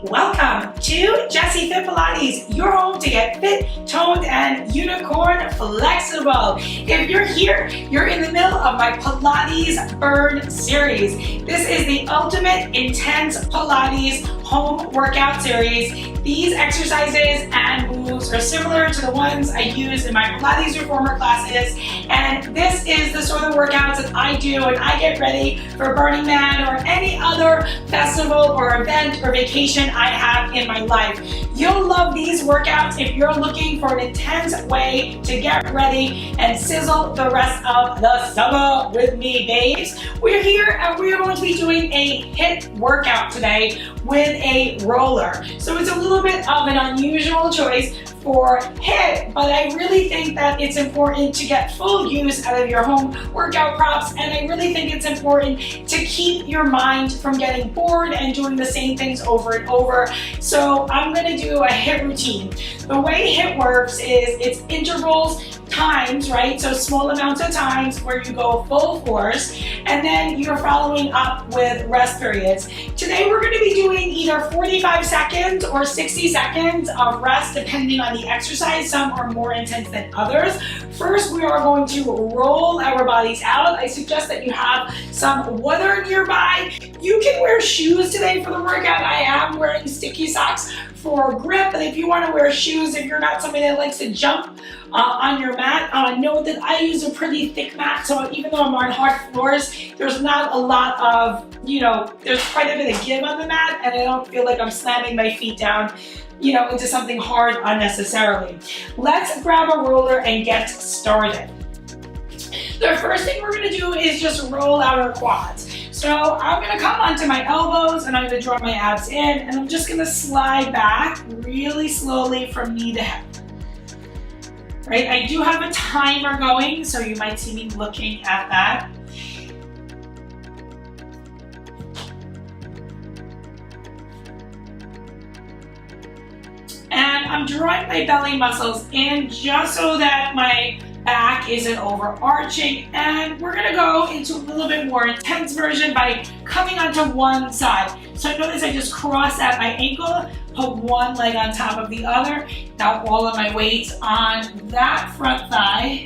Welcome to Jessi FIT Pilates, your home to get fit, toned, and unicorn flexible. If you're here, you're in the middle of my Pilates Burn series. This is the ultimate intense Pilates home workout series. These exercises and moves are similar to the ones I use in my Pilates Reformer classes, and this is the sort of workouts that I do when I get ready for Burning Man or any other festival or event or vacation I have in my life. You'll love these workouts if you're looking for an intense way to get ready and sizzle the rest of the summer with me, babes. We're here and we're going to be doing a HIIT workout today with a roller. So it's a little bit of an unusual choice for HIIT, but I really think that it's important to get full use out of your home workout props, and I really think it's important to keep your mind from getting bored and doing the same things over and over. So I'm going to do a HIIT routine. The way HIIT works is it's intervals times, right? So small amounts of times where you go full force, and then you're following up with rest periods. Today we're going to be doing either 45 seconds or 60 seconds of rest depending on the exercise. Some are more intense than others. First, we are going to roll our bodies out. I suggest that you have some water nearby. You can wear shoes today for the workout. I am wearing sticky socks for grip, but if you want to wear shoes, if you're not somebody that likes to jump on your mat, note that I use a pretty thick mat, so even though I'm on hard floors, there's not a lot of, there's quite a bit of give on the mat, and I don't feel like I'm slamming my feet down into something hard unnecessarily. Let's grab a roller and get started. The first thing we're going to do is just roll out our quads. So I'm going to come onto my elbows and I'm going to draw my abs in, and I'm just going to slide back really slowly from knee to hip. Right? I do have a timer going, so you might see me looking at that. And I'm drawing my belly muscles in just so that my back isn't overarching, and we're going to go into a little bit more intense version by coming onto one side. So notice I just cross at my ankle, put one leg on top of the other. Now all of my weight's on that front thigh.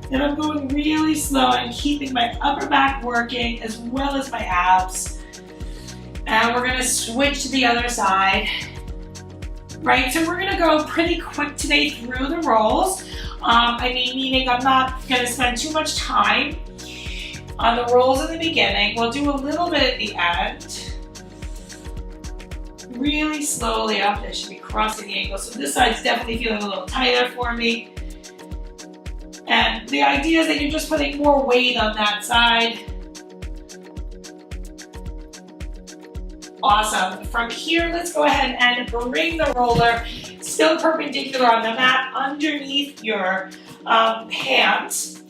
Then I'm going really slow and keeping my upper back working as well as my abs. And we're going to switch to the other side. Right, so we're going to go pretty quick today through the rolls. Meaning I'm not going to spend too much time on the rolls in the beginning. We'll do a little bit at the end. Really slowly up. I should be crossing the ankle. So this side's definitely feeling a little tighter for me. And the idea is that you're just putting more weight on that side. Awesome. From here, let's go ahead and bring the roller still perpendicular on the mat underneath your hands.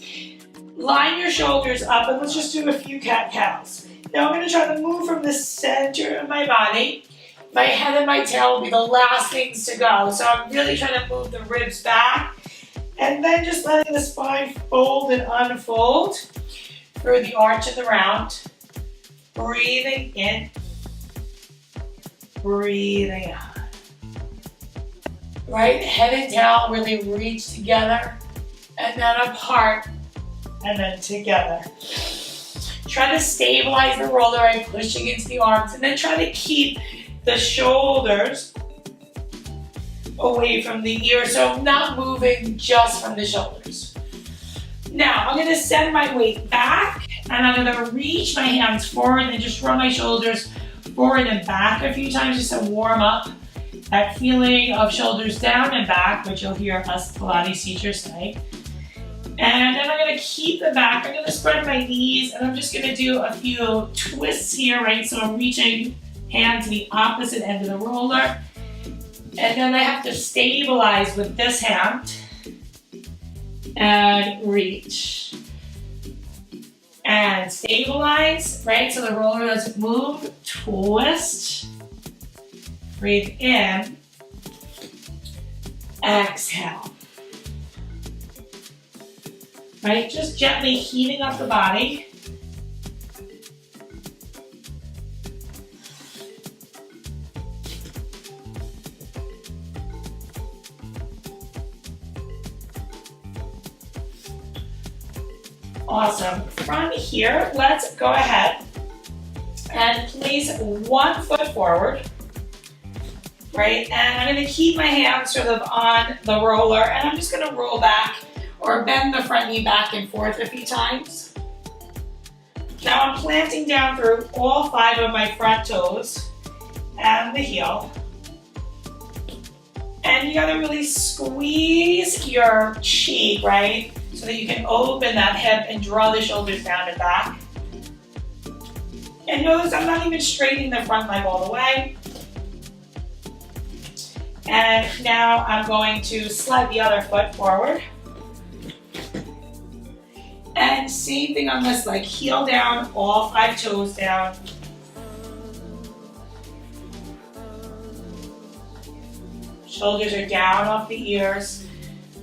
Line your shoulders up, and let's just do a few cat-cows. Now I'm going to try to move from the center of my body. My head and my tail will be the last things to go. So I'm really trying to move the ribs back, and then just letting the spine fold and unfold through the arch of the round. Breathing in. Breathing out. Right, head and tail really reach together, and then apart, and then together. Try to stabilize the roller by pushing into the arms, and then try to keep the shoulders away from the ear, so not moving just from the shoulders. Now, I'm going to send my weight back, and I'm going to reach my hands forward and just run my shoulders forward and back a few times just to warm up that feeling of shoulders down and back, which you'll hear us Pilates teachers say. And then I'm going to keep the back. I'm going to spread my knees, and I'm just going to do a few twists here, right? So I'm reaching hand to the opposite end of the roller. And then I have to stabilize with this hand and reach. And stabilize, right? So the roller doesn't move. Twist. Breathe in. Exhale. Right? Just gently heating up the body. Awesome. From here, let's go ahead and place one foot forward, right? And I'm gonna keep my hands sort of on the roller, and I'm just gonna roll back or bend the front knee back and forth a few times. Now I'm planting down through all 5 of my front toes and the heel. And you gotta really squeeze your cheek, right? So that you can open that hip and draw the shoulders down and back. And notice I'm not even straightening the front leg all the way. And now I'm going to slide the other foot forward. And same thing on this leg, heel down, all 5 toes down. Shoulders are down off the ears.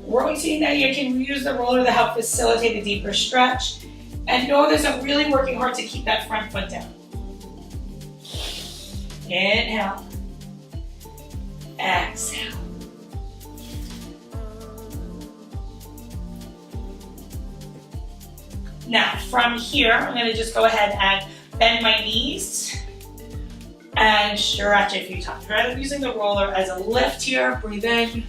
We're always seeing that you can use the roller to help facilitate a deeper stretch. And notice I'm really working hard to keep that front foot down. Inhale. Exhale. Now, from here, I'm going to just go ahead and bend my knees and stretch a few times. Rather than using the roller as a lift here, breathe in,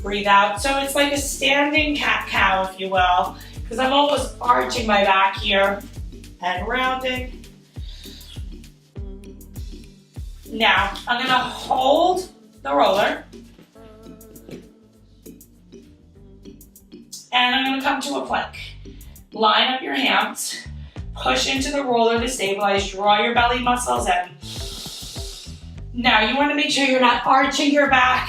breathe out. So it's like a standing cat-cow, if you will, because I'm almost arching my back here and rounding. Now, I'm going to hold the roller. And I'm going to come to a plank. Line up your hands, push into the roller to stabilize, draw your belly muscles in. Now you want to make sure you're not arching your back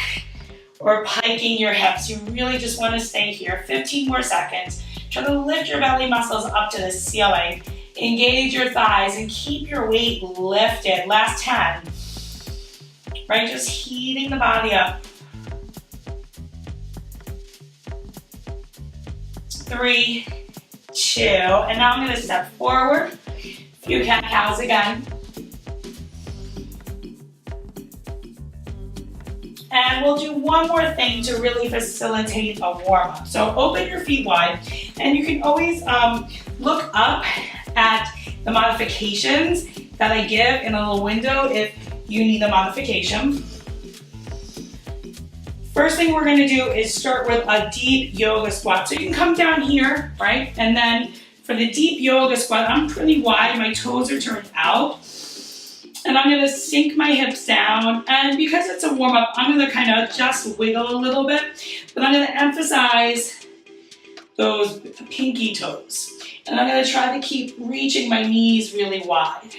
or piking your hips. You really just want to stay here. 15 more seconds. Try to lift your belly muscles up to the ceiling. Engage your thighs and keep your weight lifted. Last 10. Right, just heating the body up. 3, 2, and now I'm going to step forward. Few cat-cows again. And we'll do one more thing to really facilitate a warm-up. So open your feet wide, and you can always look up at the modifications that I give in a little window if you need a modification. First thing we're gonna do is start with a deep yoga squat. So you can come down here, right? And then for the deep yoga squat, I'm pretty wide, my toes are turned out. And I'm gonna sink my hips down. And because it's a warm up, I'm gonna kind of just wiggle a little bit, but I'm gonna emphasize those pinky toes. And I'm gonna try to keep reaching my knees really wide.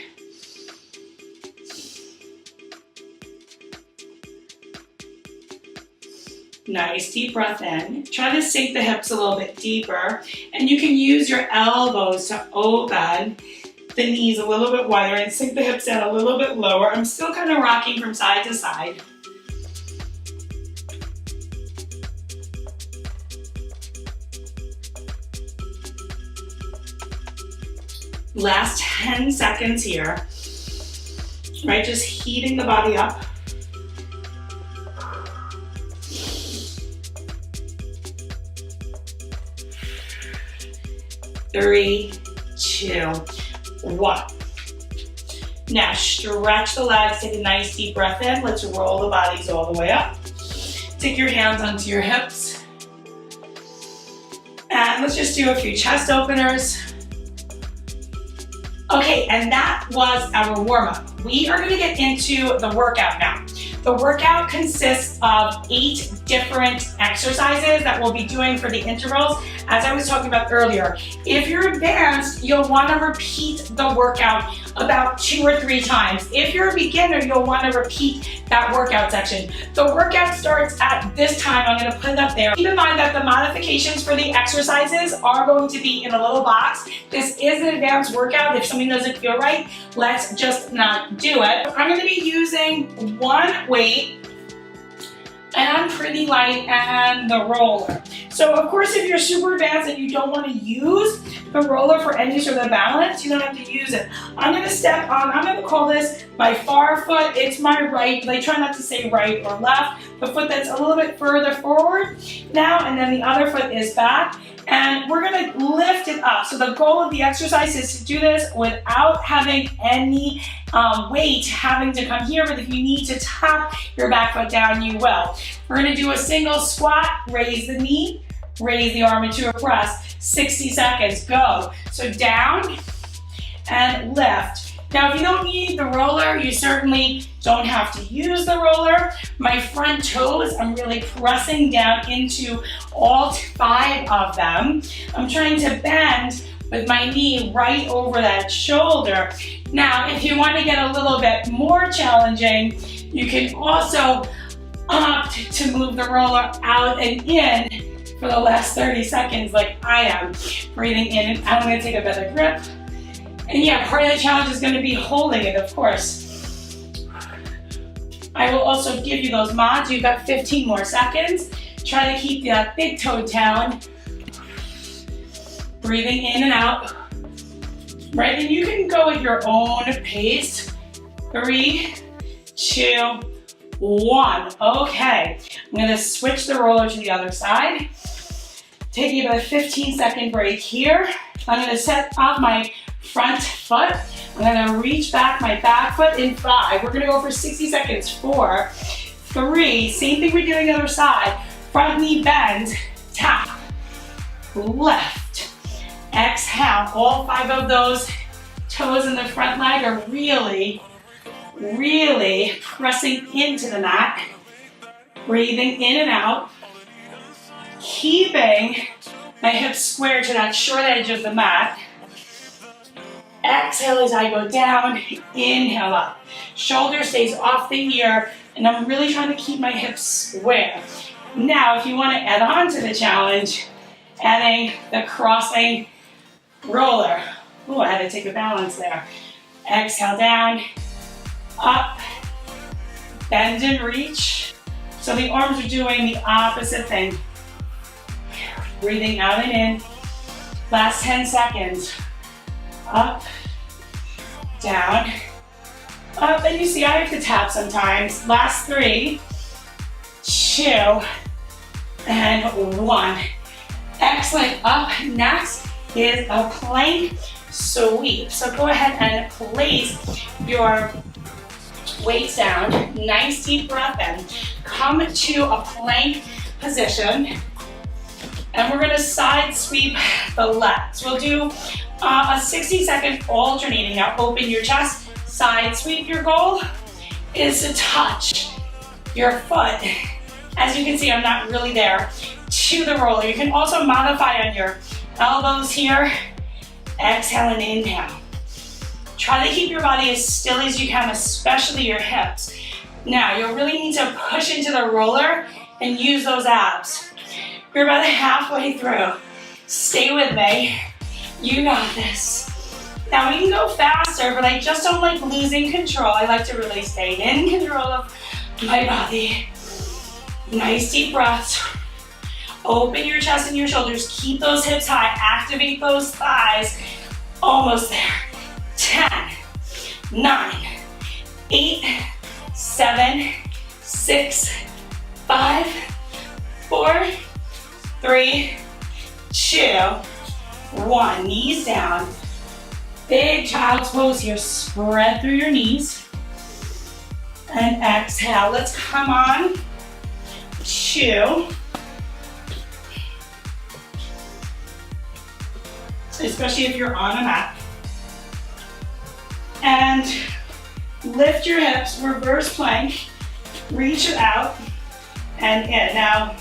Nice, deep breath in. Try to sink the hips a little bit deeper. And you can use your elbows to open the knees a little bit wider and sink the hips down a little bit lower. I'm still kind of rocking from side to side. Last 10 seconds here. Right, just heating the body up. 3, 2, 1. Now stretch the legs, take a nice deep breath in. Let's roll the bodies all the way up. Take your hands onto your hips. And let's just do a few chest openers. Okay, and that was our warm-up. We are gonna get into the workout now. The workout consists of 8 different exercises that we'll be doing for the intervals, as I was talking about earlier. If you're advanced, you'll wanna repeat the workout about 2 or 3 times. If you're a beginner, you'll wanna repeat that workout section. The workout starts at this time. I'm gonna put it up there. Keep in mind that the modifications for the exercises are going to be in a little box. This is an advanced workout. If something doesn't feel right, let's just not do it. I'm gonna be using one weight, and I'm pretty light, and the roller. So of course, if you're super advanced and you don't want to use the roller for any sort of balance. You don't have to use it. I'm gonna step on, I'm gonna call this my far foot. It's my right, but I try not to say right or left. The foot that's a little bit further forward now, and then the other foot is back. And we're gonna lift it up. So the goal of the exercise is to do this without having any weight having to come here, but if you need to tap your back foot down, you will. We're gonna do a single squat, raise the knee, raise the arm into a press, 60 seconds, go. So down and lift. Now, if you don't need the roller, you certainly don't have to use the roller. My front toes, I'm really pressing down into all 5 of them. I'm trying to bend with my knee right over that shoulder. Now, if you want to get a little bit more challenging, you can also opt to move the roller out and in for the last 30 seconds like I am. Breathing in and out. I'm gonna take a better grip. And yeah, part of the challenge is gonna be holding it, of course. I will also give you those mods. You've got 15 more seconds. Try to keep that big toe down. Breathing in and out. Right, and you can go at your own pace. 3, 2, 1. Okay, I'm gonna switch the roller to the other side. Taking about a 15-second break here. I'm gonna set up my front foot. I'm gonna reach back my back foot in 5. We're gonna go for 60 seconds. 4, 3, same thing we do on the other side. Front knee bends, tap, lift. Exhale, all 5 of those toes in the front leg are really, really pressing into the mat. Breathing in and out. Keeping my hips square to that short edge of the mat. Exhale as I go down, inhale up. Shoulder stays off the ear, and I'm really trying to keep my hips square. Now, if you want to add on to the challenge, adding the crossing roller. Oh, I had to take a balance there. Exhale down, up, bend and reach. So the arms are doing the opposite thing. Breathing out and in. Last 10 seconds. Up, down, up. And you see I have to tap sometimes. Last 3, 2, and 1. Excellent. Up next is a plank sweep. So go ahead and place your weights down. Nice deep breath in. Come to a plank position. And we're gonna side sweep the legs. We'll do a 60-second alternating. Now open your chest, side sweep. Your goal is to touch your foot. As you can see, I'm not really there, to the roller. You can also modify on your elbows here. Exhale and inhale. Try to keep your body as still as you can, especially your hips. Now, you'll really need to push into the roller and use those abs. You're about halfway through. Stay with me. You got this. Now we can go faster, but I just don't like losing control. I like to really stay in control of my body. Nice deep breaths. Open your chest and your shoulders. Keep those hips high. Activate those thighs. Almost there. 10, 9, 8, 7, 6, 5, 4, 3, 2, 1. Knees down. Big child's pose here. Spread through your knees. And exhale. Let's come on to, especially if you're on a mat. And lift your hips, reverse plank, reach it out and in. Now,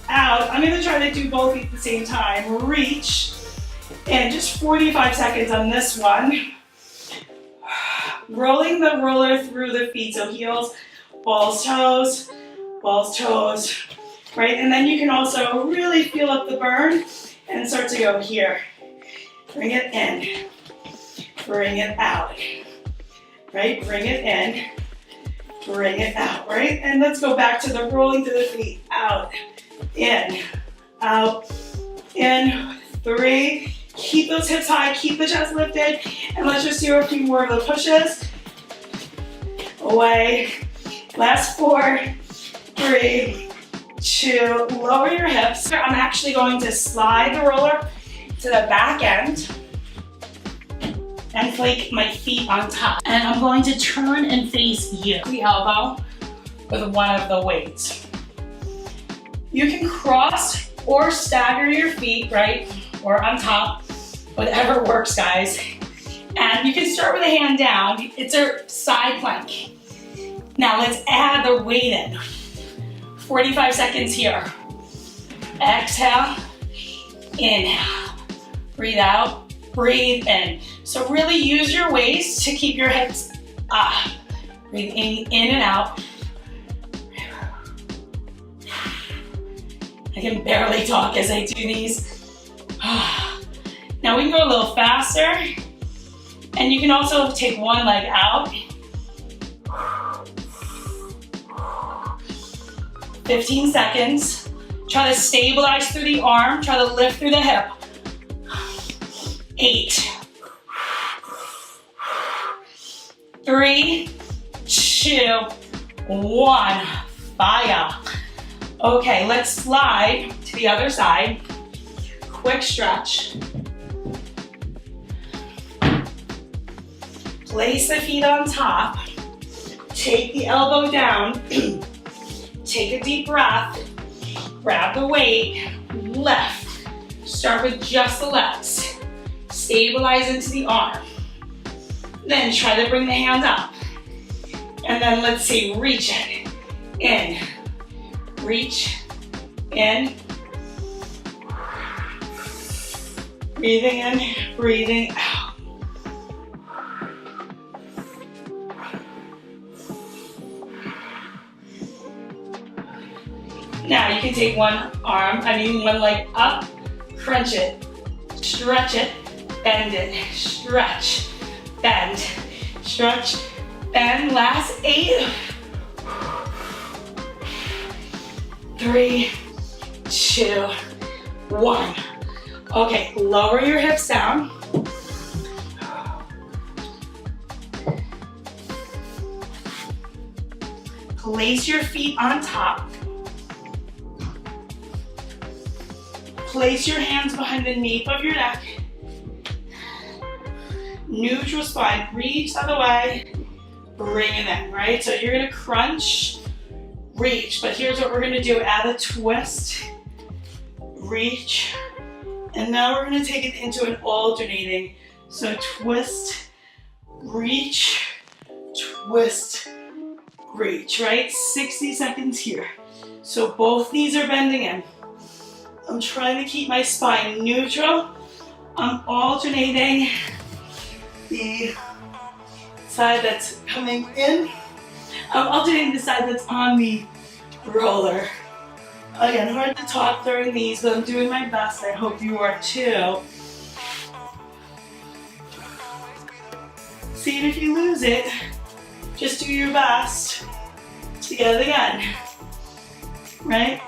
out, I'm gonna try to do both at the same time. Reach, and just 45 seconds on this one. Rolling the roller through the feet, so heels, balls, toes, right? And then you can also really feel up the burn and start to go here. Bring it in, bring it out, right? Bring it in, bring it out, right? And let's go back to the rolling through the feet. Out, in, 3, Keep those hips high, keep the chest lifted, and let's just do a few more of the pushes. Away. Last 4, 3, 2, lower your hips. I'm actually going to slide the roller to the back end and flake my feet on top. And I'm going to turn and face you. The elbow with one of the weights. You can cross or stagger your feet, right? Or on top, whatever works, guys. And you can start with a hand down. It's a side plank. Now let's add the weight in. 45 seconds here. Exhale, inhale. Breathe out, breathe in. So really use your waist to keep your hips up. Breathe in and out. I can barely talk as I do these. Now we can go a little faster. And you can also take one leg out. 15 seconds. Try to stabilize through the arm. Try to lift through the hip. 8. 3, 2, 1. Fire. Okay, let's slide to the other side. Quick stretch. Place the feet on top. Take the elbow down. Take a deep breath. Grab the weight. Lift. Start with just the legs. Stabilize into the arm. Then try to bring the hand up. And then let's see, reach it. In. Reach. In. Breathing in, breathing out. Now you can take one leg up, crunch it, stretch it, bend it, stretch, bend, stretch, bend. Last 8. 3, 2, 1. Okay, lower your hips down. Place your feet on top. Place your hands behind the nape of your neck. Neutral spine, reach the other way, bring it in, right? So you're gonna crunch, reach, but here's what we're gonna do. Add a twist, reach, and now we're gonna take it into an alternating. So twist, reach, twist, reach, right? 60 seconds here. So both knees are bending in. I'm trying to keep my spine neutral. I'm alternating the side that's coming in. I'm alternating the side that's on the roller. Again, hard to talk during these, but I'm doing my best. I hope you are too. See if you lose it. Just do your best to get it again. Right?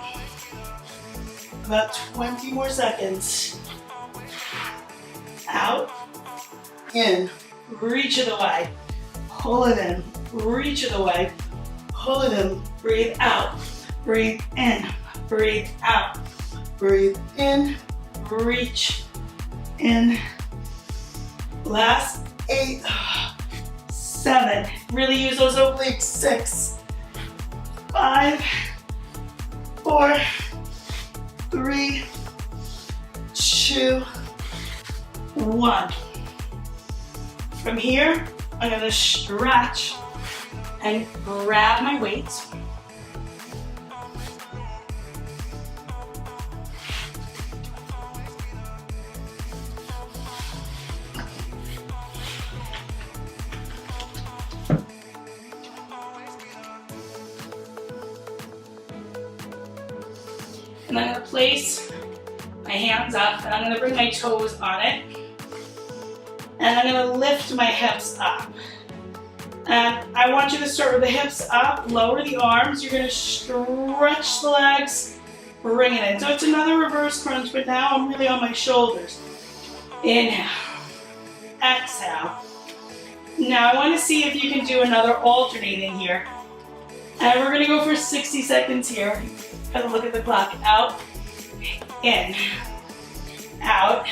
About 20 more seconds. Out, in, reach it away, pull it in, reach it away, pull it in, breathe out, breathe in, breathe out, breathe in, reach, in. Last 8, 7, really use those obliques. 6, 5, 4, 3, 2, 1. From here, I'm gonna stretch and grab my weights. And I'm gonna place my hands up and I'm gonna bring my toes on it. And I'm gonna lift my hips up. And I want you to start with the hips up, lower the arms. You're gonna stretch the legs, bring it in. So it's another reverse crunch, but now I'm really on my shoulders. Inhale. Exhale. Now I want to see if you can do another alternating here. And we're going to go for 60 seconds here. Have a look at the clock. Out, in, out,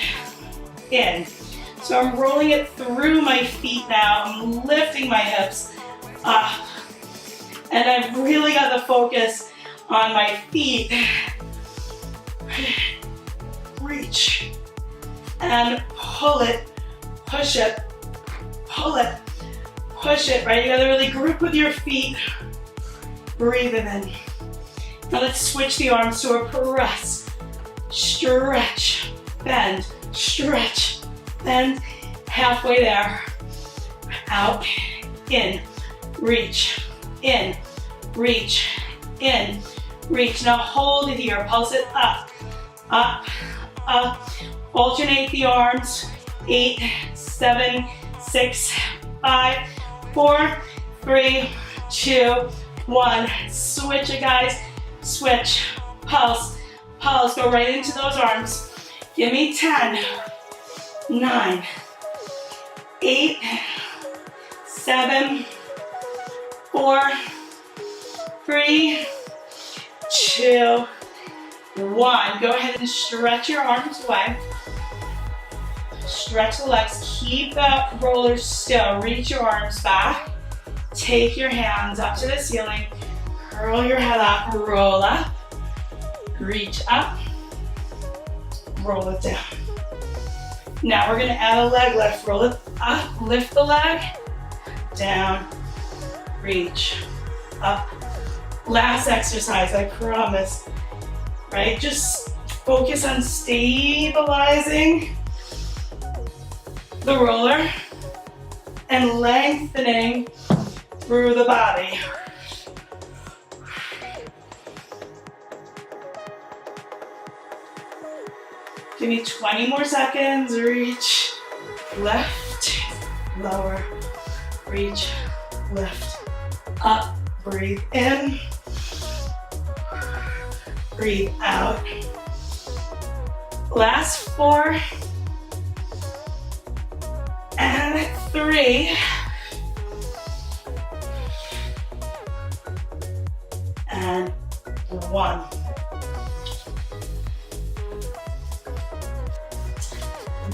in. So I'm rolling it through my feet now. I'm lifting my hips up. And I've really got the focus on my feet. Reach and pull it, push it, pull it, push it, right? You gotta really grip with your feet. Breathe it in. Now let's switch the arms to a press. Stretch, bend, stretch, bend. Halfway there. Out, in, reach, in, reach, in, reach. Now hold it here, pulse it up, up, up. Alternate the arms. 8, 7, 6, 5, 4, 3, 2, 1. Switch it, guys. Switch, pulse, pulse. Go right into those arms. Give me 10, 9, 8, 7, 4, 3, 2, 1. Go ahead and stretch your arms away. Stretch the legs. Keep the rollers still. Reach your arms back. Take your hands up to the ceiling. Curl your head up. Roll up. Reach up. Roll it down. Now we're going to add a leg lift. Roll it up. Lift the leg. Down. Reach. Up. Last exercise, I promise. Right? Just focus on stabilizing the roller and lengthening through the body. Give me 20 more seconds. Reach, left, lower, reach, lift, up, breathe in, breathe out. Last 4 and 3 and 1.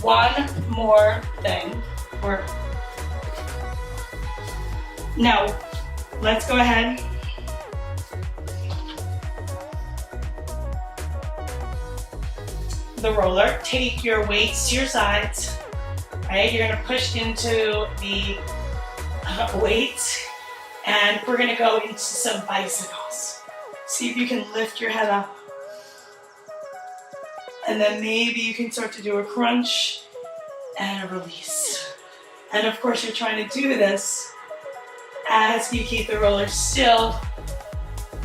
One more thing. Now, let's go ahead. The roller, take your weights to your sides, right? You're gonna push into the weights, and we're gonna go into some bicycles. See if you can lift your head up. And then maybe you can start to do a crunch and a release. And of course, you're trying to do this as you keep the roller still.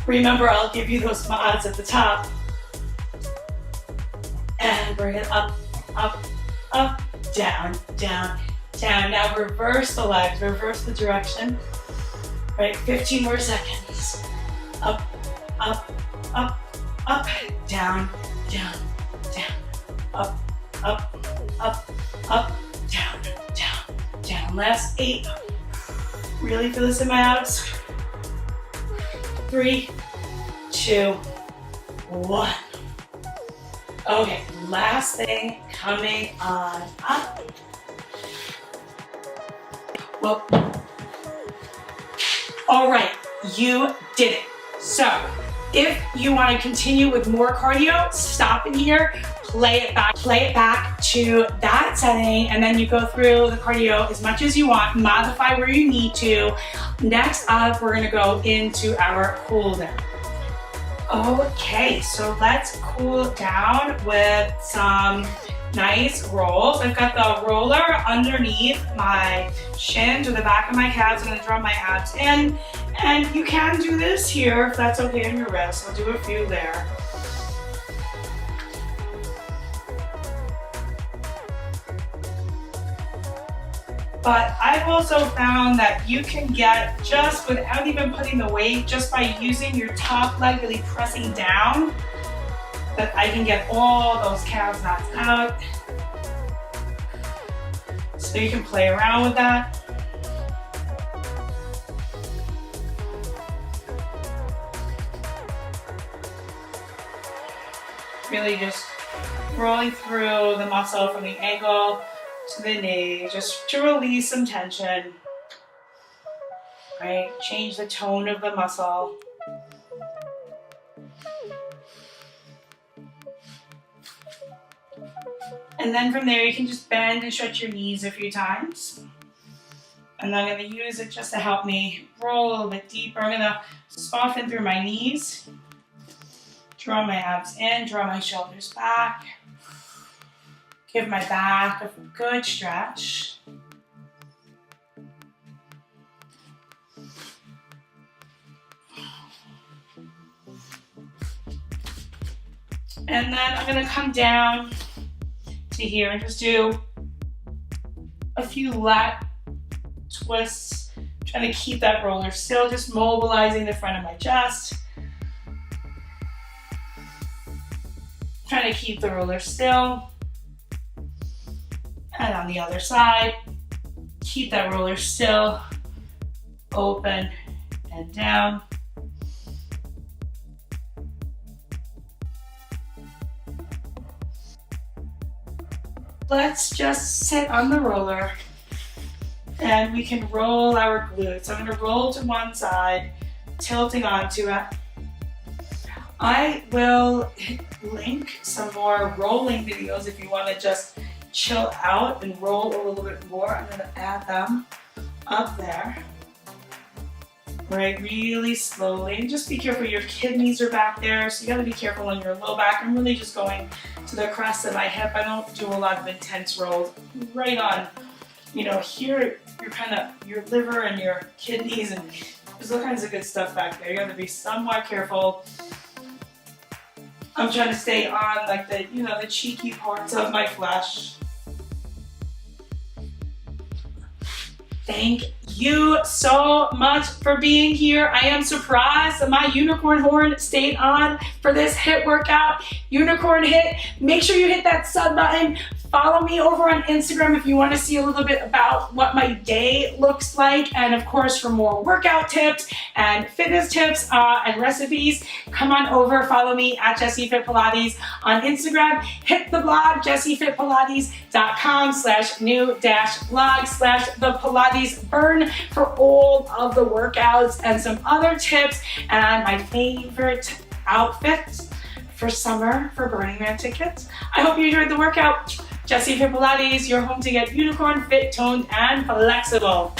Remember, I'll give you those mods at the top. And bring it up, up, up, down, down, down. Now reverse the legs, reverse the direction. Right, 15 more seconds. Up, up, up, up, down, down, down, up, up, up, up, down, down, down. Last 8. Really feel this in my abs. 3, 2, 1. Okay, last thing coming on up. Well, all right, you did it. So, if you want to continue with more cardio, stop in here, play it back to that setting, and then you go through the cardio as much as you want, modify where you need to. Next up, we're gonna go into our cool down. Okay, so let's cool down with some nice rolls. I've got the roller underneath my shin to the back of my calves. I'm gonna draw my abs in. And you can do this here if that's okay on your wrist. I'll do a few there. But I've also found that you can get, just without even putting the weight, just by using your top leg, really pressing down, that I can get all those calves knocked out. So you can play around with that. Really just rolling through the muscle from the ankle to the knee, just to release some tension, right? Change the tone of the muscle. And then from there, you can just bend and stretch your knees a few times. And I'm going to use it just to help me roll a little bit deeper. I'm going to soften through my knees, draw my abs in, draw my shoulders back. Give my back a good stretch. And then I'm going to come down to here and just do a few lat twists, trying to keep that roller still, just mobilizing the front of my chest. Trying to keep the roller still. And on the other side, keep that roller still, open and down. Let's just sit on the roller and we can roll our glutes. I'm going to roll to one side, tilting onto it. I will link some more rolling videos if you want to just chill out and roll a little bit more. I'm going to add them up there. Right, really slowly. And just be careful, your kidneys are back there, so you got to be careful on your low back. I'm really just going to the crest of my hip. I don't do a lot of intense rolls. Right on, you know, here you're kind of your liver and your kidneys, and there's all kinds of good stuff back there. You got to be somewhat careful. I'm trying to stay on like the, you know, the cheeky parts of my flesh. Thank you so much for being here. I am surprised that my unicorn horn stayed on for this HIIT workout. Unicorn HIIT, make sure you hit that sub button. Follow me over on Instagram if you want to see a little bit about what my day looks like. And of course, for more workout tips and fitness tips and recipes, come on over, follow me at Jessi FIT Pilates on Instagram. Hit the blog, jessifitpilates.com/new-blog/the Pilates burn for all of the workouts and some other tips and my favorite outfits for summer for Burning Man tickets. I hope you enjoyed the workout. Jessi FIT Pilates, your home to get unicorn, fit, toned, and flexible.